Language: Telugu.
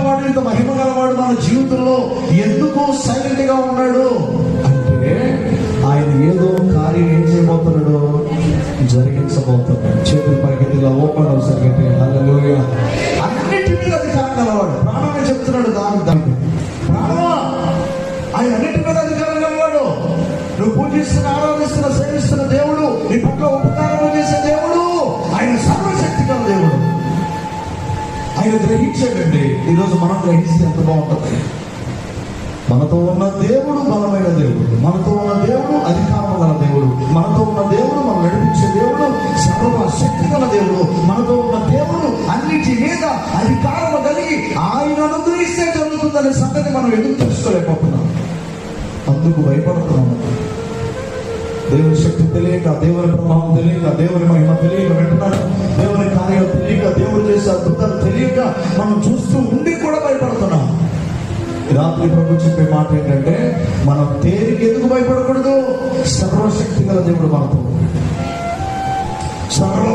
గలవాడు, ఇంత మహిమ గలవాడు మన జీవితంలో ఎందుకు సైలెంట్ గా ఉన్నాడు అంటే ఆయన ఏదో కార్యం ఏం చేయబోతున్నాడు, జరిగించబోతున్నాడు. చేతులు పైకి ఓపెన్ అవుతుంది. హల్లెలూయా. అన్నిటి మీద అధికారం గలవాడు. ప్రాణాన్ని చెప్తున్నాడు దానికి ప్రాణమా, ఆయన అన్నిటి మీద అధికారం గలవాడు. నువ్వు పూజిస్తున్న, ఆరాధిస్తున్న, సేవిస్తున్న దేవుడు, నీ పట్ల ఉపకారం చేసే దేవుడు, ఆయన సర్వశక్తి గల దేవుడు. ఆయన గ్రహించాడండి. ఈరోజు మనం గ్రహిస్తే ఎంత బాగుంటుంది. మనతో ఉన్న దేవుడు బలమైన దేవుడు, మనతో ఉన్న దేవుడు అధికారం గల దేవుడు, మనతో ఉన్న దేవుడు మనం నడిపించే దేవుడు, సర్వశక్తి గల దేవుడు. మనతో ఉన్న దేవుడు అన్నిటి మీద అధికారం కలిగి ఆయన అనుగ్రహిస్తే జరుగుతుందనే సంగతి మనం ఎందుకు తెలుసుకోలేకపోతున్నాం, అందుకు భయపడుతున్నాము. దేవుని శక్తి తెలియక, దేవుని ప్రభావం తెలియక, దేవుని మహిమ తెలియక, వెంటనే దేవుని కార్యాలు తెలియక, దేవుడు చేసే అద్భుతాలు తెలియక మనం చూస్తూ ఉండి కూడా భయపడుతున్నాం. రాత్రి ప్రభు చెప్పే మాట ఏంటంటే, మనం దేనికి ఎందుకు భయపడకూడదు? సర్వశక్తి గల దేవుడు మనతో, సర్వ